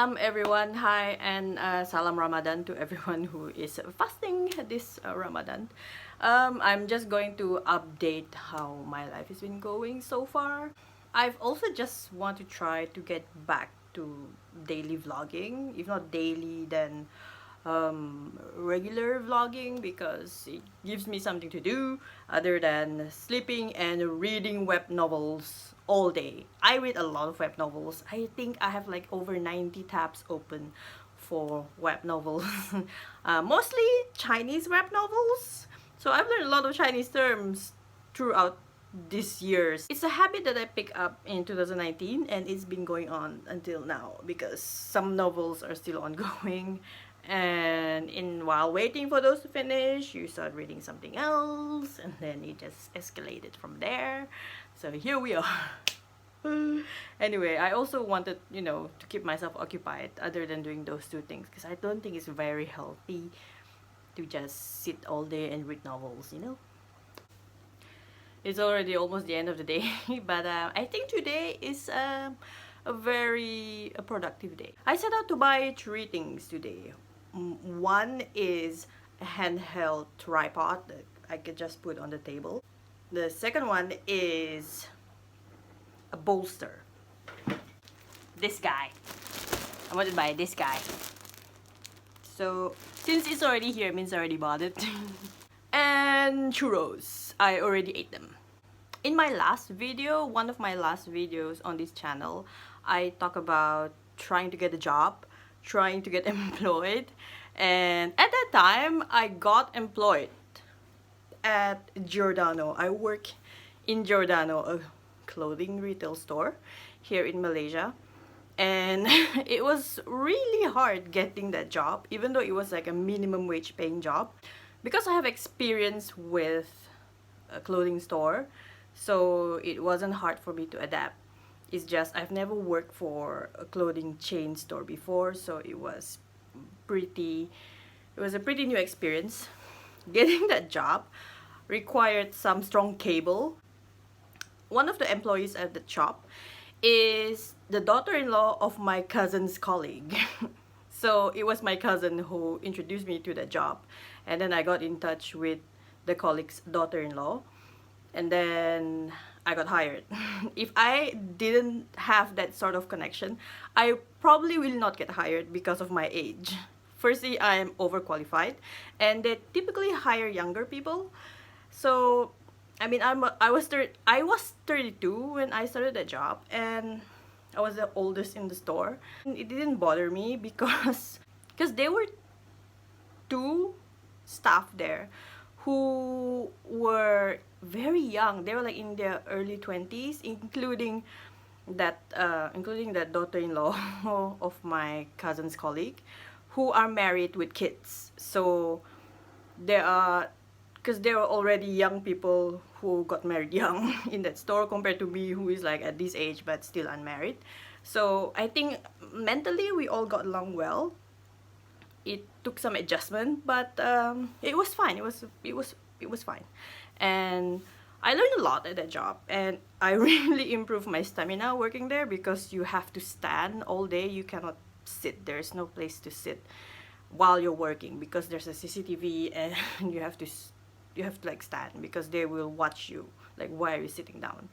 Salam everyone, hi, and Salam Ramadan to everyone who is fasting this Ramadan. I'm just going to update how my life has been going so far. I've also just want to try to get back to daily vlogging, if not daily then regular vlogging, because it gives me something to do other than sleeping and reading web novels all day. I read a lot of web novels. I think I have like over 90 tabs open for web novels. Mostly Chinese web novels. So I've learned a lot of Chinese terms throughout this years. It's a habit that I picked up in 2019 and it's been going on until now because some novels are still ongoing, and while waiting for those to finish you start reading something else and then it just escalated from there. So here we are. Anyway, I also wanted, to keep myself occupied other than doing those two things, because I don't think it's very healthy to just sit all day and read novels. It's already almost the end of the day, but I think today is a very productive day. I set out to buy three things today. One is a handheld tripod that I could just put on the table. The second one is a bolster. This guy. I wanted to buy this guy. So since it's already here, it means I already bought it. And churros. I already ate them. In my last video, one of my last videos on this channel, I talk about trying to get a job, trying to get employed, and at that time I got employed at Giordano. I work in Giordano, a clothing retail store here in Malaysia, and it was really hard getting that job, even though it was like a minimum wage paying job, because I have experience with a clothing store, so it wasn't hard for me to adapt. It's just I've never worked for a clothing chain store before, so it was a pretty new experience. Getting that job required some strong cable. One of the employees at the shop is the daughter-in-law of my cousin's colleague. So it was my cousin who introduced me to the job, and then I got in touch with the colleague's daughter-in-law, and then I got hired. If I didn't have that sort of connection, I probably will not get hired because of my age. Firstly, I am overqualified, and they typically hire younger people. So, I mean, I was 32 when I started that job, and I was the oldest in the store. It didn't bother me because there were two staff there who were very young. They were like in their early 20s, including that daughter-in-law of my cousin's colleague, who are married with kids. So because there were already young people who got married young in that store compared to me, who is like at this age but still unmarried. So I think mentally we all got along well. It took some adjustment, but it was fine. It was fine, and I learned a lot at that job, and I really improved my stamina working there, because you have to stand all day. You cannot sit. There's no place to sit while you're working because there's a CCTV, and you have to like stand because they will watch you. Like, why are you sitting down?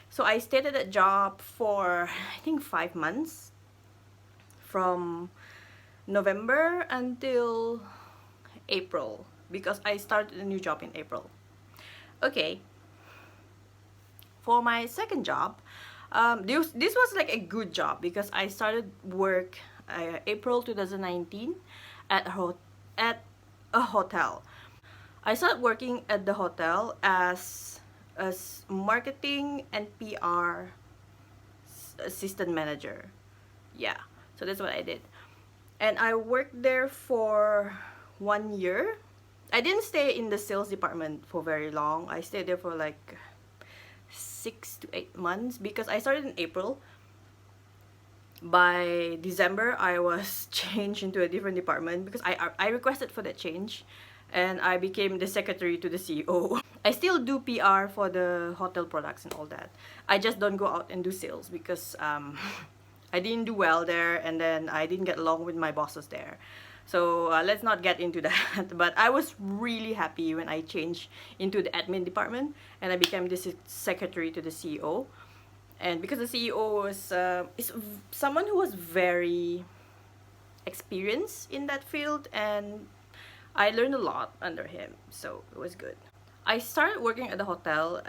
So I stayed at that job for I think 5 months, from November until April, because I started a new job in April. Okay, for my second job, this was like a good job because I started work April 2019 at a hotel. I started working at the hotel as marketing and PR assistant manager. Yeah, so that's what I did. And I worked there for 1 year. I didn't stay in the sales department for very long. I stayed there for like 6 to 8 months because I started in April. By December, I was changed into a different department because I requested for that change, and I became the secretary to the CEO. I still do PR for the hotel products and all that. I just don't go out and do sales because I didn't do well there, and then I didn't get along with my bosses there. So let's not get into that. But I was really happy when I changed into the admin department and I became the secretary to the CEO. And because the CEO was is someone who was very experienced in that field, and I learned a lot under him, so it was good. I started working at the hotel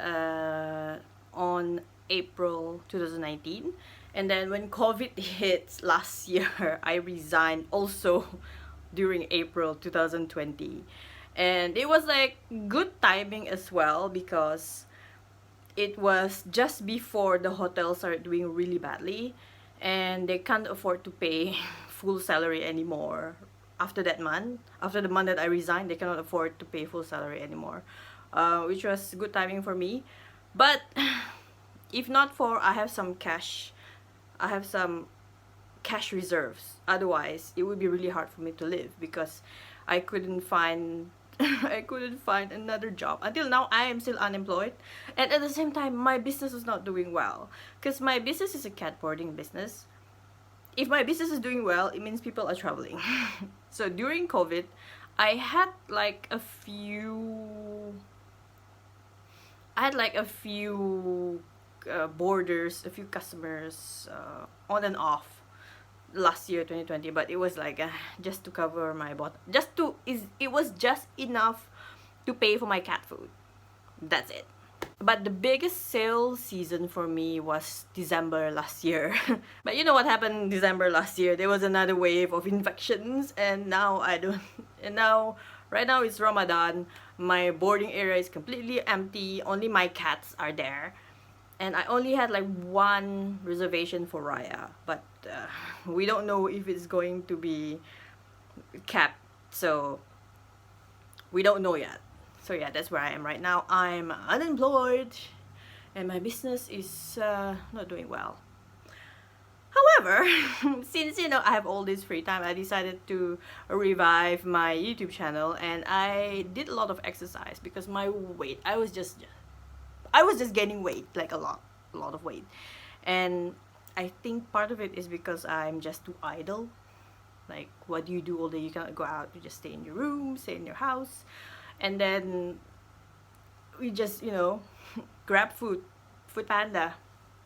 on April 2019, and then when COVID hit last year, I resigned also during April 2020. And it was like good timing as well, because it was just before the hotel started doing really badly and they can't afford to pay full salary anymore. After that month, after the month that I resigned, they cannot afford to pay full salary anymore, which was good timing for me. But if not for, I have some cash reserves. Otherwise, it would be really hard for me to live, because I couldn't find I couldn't find another job. Until now, I am still unemployed. And at the same time, my business is not doing well. Because my business is a cat boarding business. If my business is doing well, it means people are traveling. So during COVID, I had like a few boarders, a few customers on and off last year 2020, but it was like just to cover my bottom, it was just enough to pay for my cat food. That's it. But the biggest sales season for me was December last year. But you know what happened in December last year? There was another wave of infections, and now I don't and now right now it's Ramadan. My boarding area is completely empty. Only my cats are there. And I only had like one reservation for Raya, but we don't know if it's going to be capped, so we don't know yet. So yeah, that's where I am right now. I'm unemployed and my business is not doing well. However, since I have all this free time, I decided to revive my YouTube channel, and I did a lot of exercise because my weight, I was just gaining weight, like a lot of weight. And I think part of it is because I'm just too idle. Like, what do you do all day? You cannot go out, you just stay in your room, stay in your house. And then we just, grab food panda,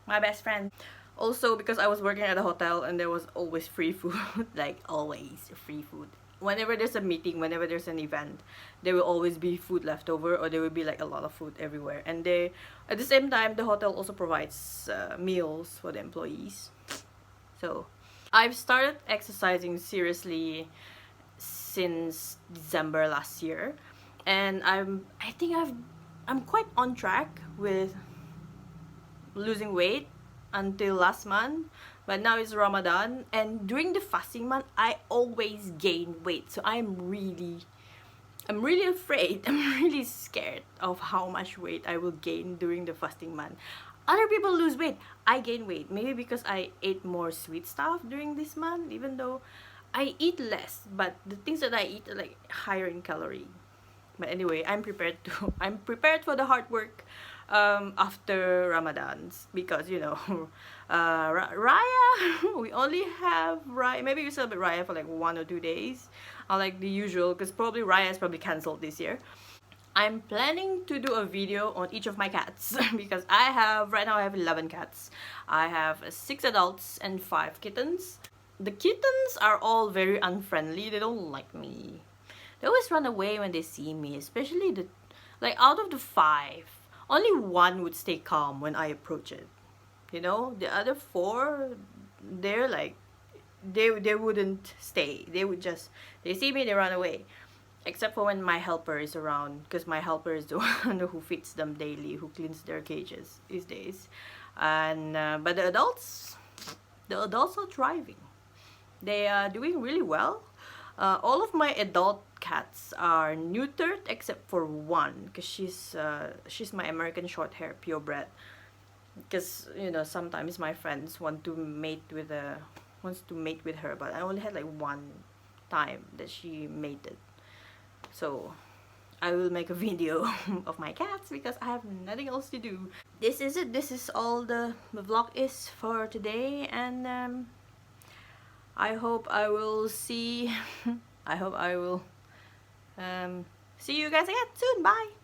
my best friend. Also, because I was working at a hotel and there was always free food, like always free food. Whenever there's a meeting, whenever there's an event, there will always be food left over, or there will be like a lot of food everywhere. And at the same time, the hotel also provides meals for the employees. So I've started exercising seriously since December last year, and I think I'm quite on track with losing weight until last month. But now it's Ramadan, and during the fasting month, I always gain weight. So I'm really afraid. I'm really scared of how much weight I will gain during the fasting month. Other people lose weight, I gain weight. Maybe because I ate more sweet stuff during this month, even though I eat less, but the things that I eat are like higher in calorie. But anyway, I'm prepared for the hard work after Ramadan's, because Raya, we only have Raya, maybe we celebrate Raya for like 1 or 2 days, unlike the usual, because probably Raya is probably cancelled this year. I'm planning to do a video on each of my cats because right now I have 11 cats. I have 6 adults and 5 kittens. The kittens are all very unfriendly. They don't like me. They always run away when they see me, especially out of the 5, only 1 would stay calm when I approach it. The other 4, they're like, they wouldn't stay. They see me, they run away. Except for when my helper is around, because my helper is the one who feeds them daily, who cleans their cages these days. And but the adults are thriving. They are doing really well. All of my adult cats are neutered except for 1, because she's my American short hair purebred. Because sometimes my friends wants to mate with her, but I only had like 1 time that she mated. So I will make a video of my cats because I have nothing else to do. This is it. This is all the vlog is for today, and I hope I will see I hope I will see you guys again soon. Bye.